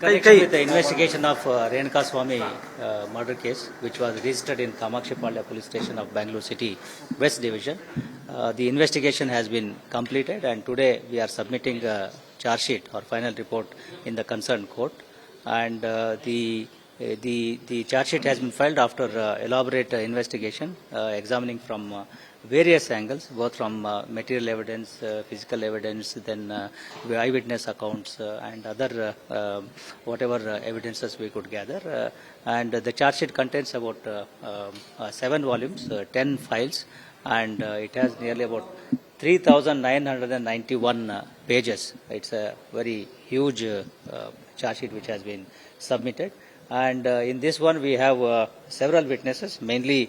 Connection with the investigation of Renuka Swamy murder case, which was registered in Kamakshipalya Police Station of Bangalore City West Division. The investigation has been completed, and today we are submitting a charge sheet or final report in the concerned court. And the charge sheet has been filed after elaborate investigation, examining from various angles, both from material evidence, physical evidence, then eyewitness accounts, and other whatever evidences we could gather. And the charge sheet contains about 7 volumes, 10 files, and it has nearly about 3,991 pages. It's a very huge charge sheet which has been submitted. And in this one we have several witnesses, mainly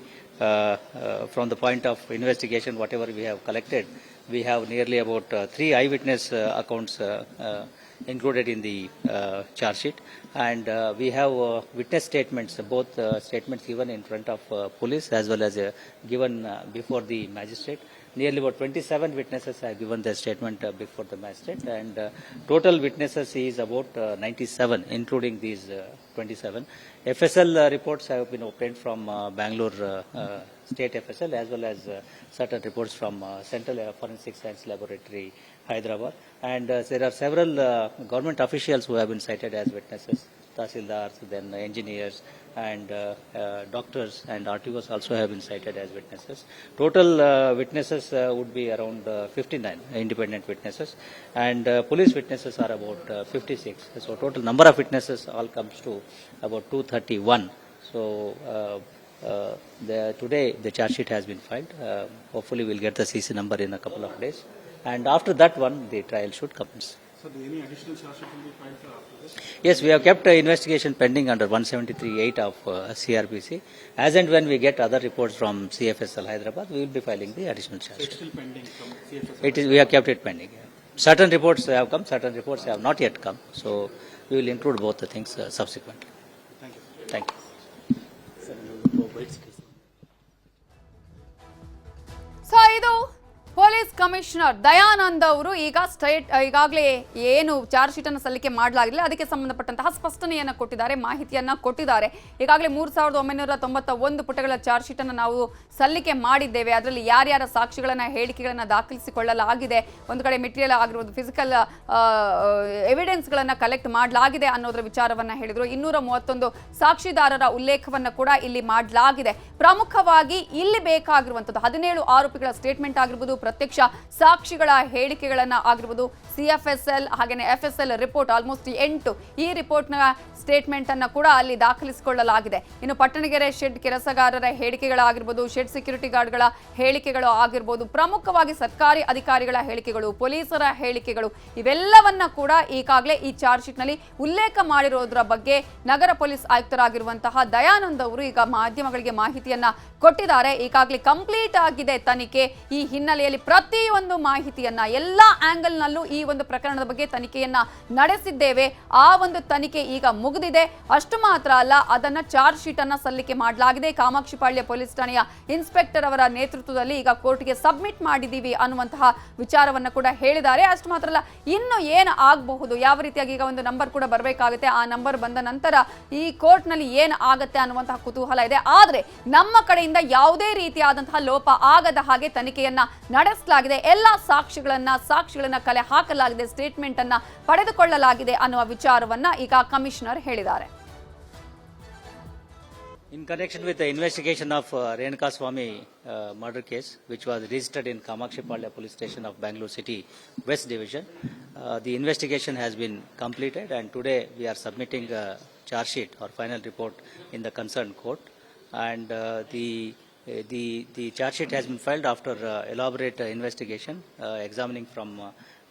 from the point of investigation, whatever we have collected. We have nearly about 3 eyewitness accounts included in the charge sheet, and we have witness statements, both statements given in front of police as well as given before the magistrate. Nearly about 27 witnesses have given their statement before the magistrate, and total witnesses is about 97, including these 27. FSL reports have been obtained from Bangalore State FSL, as well as certain reports from Central Forensic Science Laboratory, Hyderabad. And there are several government officials who have been cited as witnesses, Tahsildars, then engineers, and doctors and RTOs also have been cited as witnesses. Total witnesses would be around 59 independent witnesses, and police witnesses are about 56. So total number of witnesses all comes to about 231. So today the charge sheet has been filed. Hopefully we'll get the CC number in a couple of days, and after that one the trial should commence. So, any additional charge sheet will be filed after this? Yes, we have kept investigation pending under 173(8) of CRPC. As and when we get other reports from CFSL Hyderabad, we will be filing the additional charge. So it's still pending from CFS? It is. We have kept it pending. Yeah. Certain reports have come, certain reports have not yet come. So we will include both the things subsequently. Thank you. Thank you. So ಇದು police commissioner Dayanand ಅವರು ಈಗಾಗಲೇ ಏನು charge sheet ಅನ್ನು ಸಲ್ಲಿಕೆ ಮಾಡಲಾಗಿಲ್ಲ, ಅದಕ್ಕೆ ಸಂಬಂಧಪಟ್ಟಂತಹ ಸ್ಪಷ್ಟನೆಯನ್ನು ಕೊಟ್ಟಿದ್ದಾರೆ, ಮಾಹಿತಿಯನ್ನ ಕೊಟ್ಟಿದ್ದಾರೆ. ಈಗಾಗಲೇ 3991 ಪುಟಗಳ ಚಾರ್ಜ್ ಶೀಟ್ ಅನ್ನು ನಾವು ಸಲ್ಲಿಕೆ ಮಾಡಿದ್ದೇವೆ. ಅದರಲ್ಲಿ ಯಾರ್ಯಾರ ಸಾಕ್ಷಿಗಳನ್ನ ಹೇಳಿಕೆಗಳನ್ನ ದಾಖಲಿಸಿಕೊಳ್ಳಲಾಗಿದೆ, ಒಂದು ಕಡೆ ಮೆಟೀರಿಯಲ್ ಆಗಿರ್ಬೋದು, ಫಿಸಿಕಲ್ ಎವಿಡೆನ್ಸ್ಗಳನ್ನ ಕಲೆಕ್ಟ್ ಮಾಡಲಾಗಿದೆ ಅನ್ನೋದ್ರ ವಿಚಾರವನ್ನ ಹೇಳಿದ್ರು. 231 ಸಾಕ್ಷಿದಾರರ ಉಲ್ಲೇಖವನ್ನ ಕೂಡ ಇಲ್ಲಿ ಮಾಡಲಾಗಿದೆ. ಪ್ರಮುಖವಾಗಿ ಇಲ್ಲಿ ಬೇಕಾಗಿರುವಂತದ್ದು 17 ಆರೋಪಿಗಳ ಸ್ಟೇಟ್ಮೆಂಟ್ ಆಗಿರ್ಬೋದು, ಪ್ರತ್ಯಕ್ಷ ಸಾಕ್ಷಿಗಳ ಹೇಳಿಕೆಗಳನ್ನ ಆಗಿರ್ಬೋದು, CFSL ಹಾಗೇನೆ FSL ರಿಪೋರ್ಟ್ ಆಲ್ಮೋಸ್ಟ್ 8 ಈ ರಿಪೋರ್ಟ್ನ ಸ್ಟೇಟ್ಮೆಂಟ್ ಅನ್ನ ಕೂಡ ಅಲ್ಲಿ ದಾಖಲಿಸಿಕೊಳ್ಳಲಾಗಿದೆ. ಇನ್ನು ಪಟ್ಟಣಗೆರೆ ಶೆಡ್ ಕೆಲಸಗಾರರ ಹೇಳಿಕೆಗಳಾಗಿರ್ಬೋದು, ಶೆಡ್ ಸೆಕ್ಯೂರಿಟಿ ಗಾರ್ಡ್ಗಳ ಹೇಳಿಕೆಗಳು ಆಗಿರ್ಬೋದು, ಪ್ರಮುಖವಾಗಿ ಸರ್ಕಾರಿ ಅಧಿಕಾರಿಗಳ ಹೇಳಿಕೆಗಳು, ಪೊಲೀಸರ ಹೇಳಿಕೆಗಳು, ಇವೆಲ್ಲವನ್ನ ಕೂಡ ಈಗಾಗಲೇ ಈ ಚಾರ್ಜ್ ಶೀಟ್ ನಲ್ಲಿ ಉಲ್ಲೇಖ ಮಾಡಿರೋದ್ರ ಬಗ್ಗೆ ನಗರ ಪೊಲೀಸ್ ಆಯುಕ್ತರಾಗಿರುವಂತಹ ದಯಾನಂದ್ ಅವರು ಈಗ ಮಾಧ್ಯಮಗಳಿಗೆ ಮಾಹಿತಿಯನ್ನ ಕೊಟ್ಟಿದ್ದಾರೆ. ಈಗಾಗಲೇ ಕಂಪ್ಲೀಟ್ ಆಗಿದೆ ತನಿಖೆ. ಈ ಹಿನ್ನೆಲೆಯಲ್ಲಿ ಪ್ರತಿಯೊಂದು ಮಾಹಿತಿಯನ್ನ ಎಲ್ಲಾ ಆಂಗಲ್ ನಲ್ಲೂ ಈ ಒಂದು ಪ್ರಕರಣದ ಬಗ್ಗೆ ತನಿಖೆಯನ್ನ ನಡೆಸಿದ್ದೇವೆ. ಆ ಒಂದು ತನಿಖೆ ಈಗ ಮುಗಿದಿದೆ. ಅಷ್ಟು ಮಾತ್ರ ಅಲ್ಲ, ಅದನ್ನ ಚಾರ್ಜ್ ಶೀಟ್ ಅನ್ನ ಸಲ್ಲಿಕೆ ಮಾಡಲಾಗಿದೆ. ಕಾಮಾಕ್ಷಿಪಾಳ್ಯ ಪೊಲೀಸ್ ಠಾಣೆಯ ಇನ್ಸ್ಪೆಕ್ಟರ್ ಅವರ ನೇತೃತ್ವದಲ್ಲಿ ಈಗ ಕೋರ್ಟ್ಗೆ ಸಬ್ಮಿಟ್ ಮಾಡಿದ್ದೀವಿ ಅನ್ನುವಂತಹ ವಿಚಾರವನ್ನ ಕೂಡ ಹೇಳಿದ್ದಾರೆ. ಅಷ್ಟು ಮಾತ್ರ ಅಲ್ಲ, ಇನ್ನು ಏನು ಆಗಬಹುದು, ಯಾವ ರೀತಿಯಾಗಿ ಈಗ ಒಂದು ನಂಬರ್ ಕೂಡ ಬರಬೇಕಾಗುತ್ತೆ, ಆ ನಂಬರ್ ಬಂದ ನಂತರ ಈ ಕೋರ್ಟ್ ನಲ್ಲಿ ಏನು ಆಗುತ್ತೆ ಅನ್ನುವಂತಹ ಕುತೂಹಲ ಇದೆ. ಆದ್ರೆ ನಮ್ಮ ಕಡೆಯಿಂದ ಯಾವುದೇ ರೀತಿಯಾದಂತಹ ಲೋಪ ಆಗದ ಹಾಗೆ ತನಿಖೆಯನ್ನ ನಡೆಸಲಾಗಿದೆ. ಎಲ್ಲಾ ಸಾಕ್ಷಿಗಳನ್ನ ಕಲೆ ಹಾಕಲಾಗಿದೆ, ಸ್ಟೇಟ್ಮೆಂಟ್ ಅನ್ನ ಪಡೆದುಕೊಳ್ಳಲಾಗಿದೆ ಅನ್ನುವ ವಿಚಾರವನ್ನ ಈಗ ಕಮಿಷನರ್ ಹೇಳಿದ್ದಾರೆ. In connection with the investigation of Renuka Swamy murder case, which was registered in Kamakshipalya Police Station of Bangalore City West Division, the investigation has been completed, and today we are submitting a charge sheet or final report in the concerned court. And the charge sheet has been filed after elaborate investigation, examining from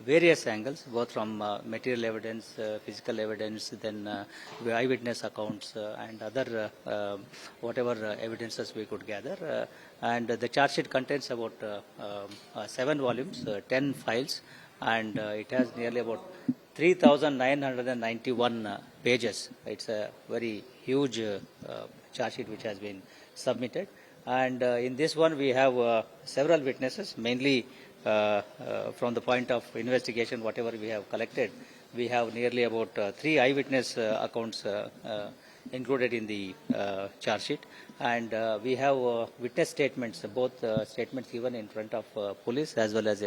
various angles, both from material evidence, physical evidence, then eyewitness accounts, and other whatever evidences we could gather. And the charge sheet contains about 7 volumes, 10 files, and it has nearly about 3,991 pages. It's a very huge charge sheet which has been submitted. And in this one we have several witnesses, mainly from the point of investigation, whatever we have collected. we have nearly about 3 eyewitness accounts included in the charge sheet, and we have witness statements, both statements given in front of police as well as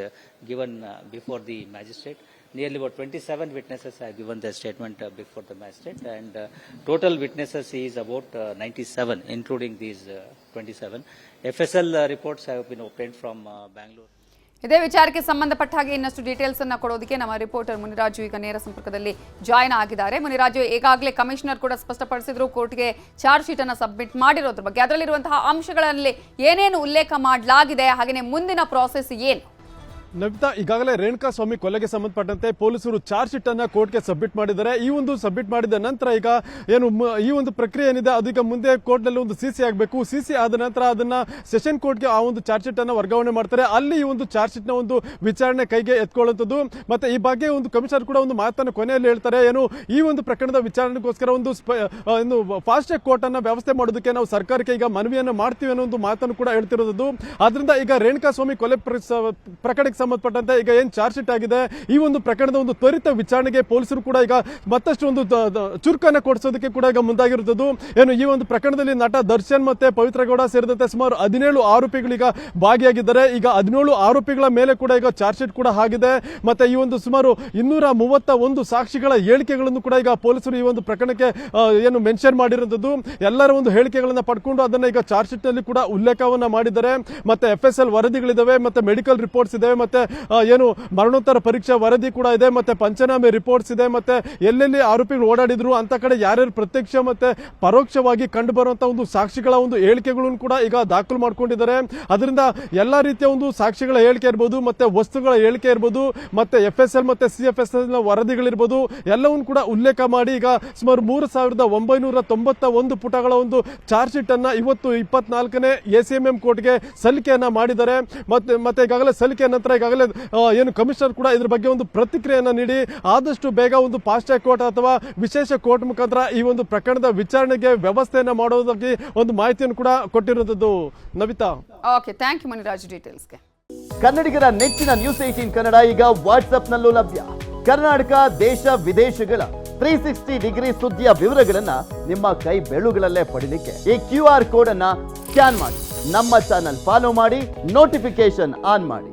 given before the magistrate. Nearly about 27 witnesses have given their statement before the magistrate, and total witnesses is about 97, including these 27. FSL reports have been obtained from Bangalore. ಇದೇ ವಿಚಾರಕ್ಕೆ ಸಂಬಂಧಪಟ್ಟ ಹಾಗೆ ಇನ್ನಷ್ಟು details ಅನ್ನ ಕೊಡೋದಕ್ಕೆ ನಮ್ಮ reporter Muniraju ಈಗ ನೇರ ಸಂಪರ್ಕದಲ್ಲಿ ಜಾಯ್ನ್ ಆಗಿದ್ದಾರೆ. ಮುನಿರಾಜು, ಈಗಾಗಲೇ ಕಮಿಷನರ್ ಕೂಡ ಸ್ಪಷ್ಟಪಡಿಸಿದ್ರು ಕೋರ್ಟ್ಗೆ ಚಾರ್ಜ್ ಶೀಟ್ ಅನ್ನು ಸಬ್ಮಿಟ್ ಮಾಡಿರೋದ್ರ ಬಗ್ಗೆ, ಅದರಲ್ಲಿರುವಂತಹ ಅಂಶಗಳಲ್ಲಿ ಏನೇನು ಉಲ್ಲೇಖ ಮಾಡಲಾಗಿದೆ, ಹಾಗೆಯೇ ಮುಂದಿನ ಪ್ರಾಸೆಸ್ ಏನು? ನವಿತಾ, ಈಗಾಗಲೇ ರೇಣುಕಾ ಸ್ವಾಮಿ ಕೊಲೆಗೆ ಸಂಬಂಧಪಟ್ಟಂತೆ ಪೊಲೀಸರು ಚಾರ್ಜ್ ಶೀಟ್ ಅನ್ನ ಕೋರ್ಟ್ಗೆ ಸಬ್ಮಿಟ್ ಮಾಡಿದ್ದಾರೆ. ಈ ಒಂದು ಸಬ್ಮಿಟ್ ಮಾಡಿದ ನಂತರ ಈಗ ಏನು ಈ ಒಂದು ಪ್ರಕ್ರಿಯೆ ಏನಿದೆ ಅದು ಈಗ ಮುಂದೆ ಕೋರ್ಟ್ ನಲ್ಲಿ ಒಂದು ಸಿಸಿ ಆಗಬೇಕು. ಸಿಸಿ ಆದ ನಂತರ ಅದನ್ನ ಸೆಷನ್ ಕೋರ್ಟ್ಗೆ ಆ ಒಂದು ಚಾರ್ಜ್ ಶೀಟ್ ಅನ್ನ ವರ್ಗಾವಣೆ ಮಾಡ್ತಾರೆ. ಅಲ್ಲಿ ಈ ಒಂದು ಚಾರ್ಜ್ ಶೀಟ್ ನ ಒಂದು ವಿಚಾರಣೆ ಕೈಗೆ ಎತ್ಕೊಳ್ಳುವಂಥದ್ದು. ಮತ್ತೆ ಈ ಬಗ್ಗೆ ಒಂದು ಕಮಿಷನರ್ ಕೂಡ ಒಂದು ಮಾತನ್ನು ಕೊನೆಯಲ್ಲಿ ಹೇಳ್ತಾರೆ, ಏನು ಈ ಒಂದು ಪ್ರಕರಣದ ವಿಚಾರಣೆಗೋಸ್ಕರ ಒಂದು ಫಾಸ್ಟ್ ಟ್ರ್ಯಾಕ್ ಕೋರ್ಟ್ ಅನ್ನ ವ್ಯವಸ್ಥೆ ಮಾಡೋದಕ್ಕೆ ನಾವು ಸರ್ಕಾರಕ್ಕೆ ಈಗ ಮನವಿಯನ್ನು ಮಾಡ್ತೀವಿ ಅನ್ನೋ ಒಂದು ಮಾತನ್ನು ಕೂಡ ಹೇಳ್ತಿರೋದು. ಆದ್ರಿಂದ ಈಗ ರೇಣುಕಾ ಸ್ವಾಮಿ ಕೊಲೆ ಪ್ರಕರಣಕ್ಕೆ ಸಂಬಂಧಪಟ್ಟಂತೆ ಈಗ ಏನ್ ಚಾರ್ಜ್ ಶೀಟ್ ಆಗಿದೆ, ಈ ಒಂದು ಪ್ರಕರಣದ ಒಂದು ತ್ವರಿತ ವಿಚಾರಣೆಗೆ ಪೊಲೀಸರು ಕೂಡ ಈಗ ಮತ್ತಷ್ಟು ಒಂದು ಚುರುಕನ್ನ ಕೊಡಿಸೋದಕ್ಕೆ ಕೂಡ ಈಗ ಮುಂದಾಗಿರುತ್ತದೆ. ಏನು ಈ ಒಂದು ಪ್ರಕರಣದಲ್ಲಿ ನಟ ದರ್ಶನ್ ಮತ್ತೆ ಪವಿತ್ರ ಗೌಡ ಸೇರಿದಂತೆ ಸುಮಾರು 17 ಆರೋಪಿಗಳು ಈಗ ಭಾಗಿಯಾಗಿದ್ದಾರೆ. ಈಗ 17 ಆರೋಪಿಗಳ ಮೇಲೆ ಕೂಡ ಈಗ ಚಾರ್ಜ್ ಶೀಟ್ ಕೂಡ ಆಗಿದೆ. ಮತ್ತೆ ಈ ಒಂದು ಸುಮಾರು 231 ಸಾಕ್ಷಿಗಳ ಹೇಳಿಕೆಗಳನ್ನು ಕೂಡ ಈಗ ಪೊಲೀಸರು ಈ ಒಂದು ಪ್ರಕರಣಕ್ಕೆ ಏನು ಮೆನ್ಷನ್ ಮಾಡಿರುವಂತದ್ದು. ಎಲ್ಲರ ಒಂದು ಹೇಳಿಕೆಗಳನ್ನ ಪಡ್ಕೊಂಡು ಅದನ್ನ ಈಗ ಚಾರ್ಜ್ ಶೀಟ್ ನಲ್ಲಿ ಕೂಡ ಉಲ್ಲೇಖವನ್ನ ಮಾಡಿದ್ದಾರೆ. ಮತ್ತೆ FSL ವರದಿಗಳಿದಾವೆ, ಮತ್ತೆ ಮೆಡಿಕಲ್ ರಿಪೋರ್ಟ್ಸ್ ಇದೆ, ಮತ್ತೆ ಏನು ಮರಣೋತ್ತರ ಪರೀಕ್ಷಾ ವರದಿ ಕೂಡ ಇದೆ, ಮತ್ತೆ ಪಂಚನಾಮೆ ರಿಪೋರ್ಟ್ಸ್ ಇದೆ, ಮತ್ತೆ ಎಲ್ಲೆಲ್ಲಿ ಆರೋಪಿಗಳು ಓಡಾಡಿದ್ರು ಅಂತ ಕಡೆ ಯಾರ್ಯಾರು ಪ್ರತ್ಯಕ್ಷ ಮತ್ತೆ ಪರೋಕ್ಷವಾಗಿ ಕಂಡು ಬರುವಂತಹ ಒಂದು ಸಾಕ್ಷಿಗಳ ಒಂದು ಹೇಳಿಕೆಗಳನ್ನು ಕೂಡ ಈಗ ದಾಖಲು ಮಾಡ್ಕೊಂಡಿದ್ದಾರೆ. ಅದರಿಂದ ಎಲ್ಲಾ ರೀತಿಯ ಒಂದು ಸಾಕ್ಷಿಗಳ ಹೇಳಿಕೆ ಇರ್ಬೋದು, ಮತ್ತೆ ವಸ್ತುಗಳ ಹೇಳಿಕೆ ಇರ್ಬೋದು, ಮತ್ತೆ FSL ಮತ್ತೆ CFSL ನ ವರದಿಗಳಿರ್ಬೋದು, ಎಲ್ಲವನ್ನು ಕೂಡ ಉಲ್ಲೇಖ ಮಾಡಿ ಈಗ ಸುಮಾರು 3991 ಪುಟಗಳ ಒಂದು ಚಾರ್ಜ್ ಶೀಟ್ ಅನ್ನ ಇವತ್ತು 24ನೇ ACMM ಕೋರ್ಟ್ಗೆ ಸಲ್ಲಿಕೆಯನ್ನ ಮಾಡಿದ್ದಾರೆ. ಮತ್ತೆ ಈಗಾಗಲೇ ಸಲ್ಲಿಕೆ ನಂತರ ಈಗಾಗಲೇ ಏನು ಕಮಿಷನರ್ ಕೂಡ ಇದ್ರ ಬಗ್ಗೆ ಒಂದು ಪ್ರತಿಕ್ರಿಯೆಯನ್ನ ನೀಡಿ ಆದಷ್ಟು ಬೇಗ ಒಂದು ಫಾಸ್ಟ್ ಟ್ರ್ಯಾಕ್ ಕೋರ್ಟ್ ಅಥವಾ ವಿಶೇಷ ಕೋರ್ಟ್ ಮುಖಾಂತರ ಈ ಒಂದು ಪ್ರಕರಣದ ವಿಚಾರಣೆಗೆ ವ್ಯವಸ್ಥೆಯನ್ನ ಮಾಡೋದಕ್ಕೆ ಒಂದು ಮಾಹಿತಿಯನ್ನು ಕೂಡ ಕೊಟ್ಟಿರುವಂತದ್ದು. Navitha, okay, thank you Muniraju ಡೀಟೇಲ್ಸ್ಗೆ. ಕನ್ನಡಿಗರ ನೆಚ್ಚಿನ ನ್ಯೂಸ್ 18 ಕನ್ನಡ ಈಗ ವಾಟ್ಸ್ಆಪ್ನಲ್ಲೂ ಲಭ್ಯ. ಕರ್ನಾಟಕ, ದೇಶ ವಿದೇಶಗಳ 360 ಡಿಗ್ರಿ ಸುದ್ದಿಯ ವಿವರಗಳನ್ನ ನಿಮ್ಮ ಕೈ ಬೆರಳುಗಳಲ್ಲೇ ಪಡಿಲಿಕ್ಕೆ ಈ QR ಕೋಡ್ ಅನ್ನ ಸ್ಕ್ಯಾನ್ ಮಾಡಿ ನಮ್ಮ ಚಾನಲ್ ಫಾಲೋ ಮಾಡಿ, ನೋಟಿಫಿಕೇಶನ್ ಆನ್ ಮಾಡಿ.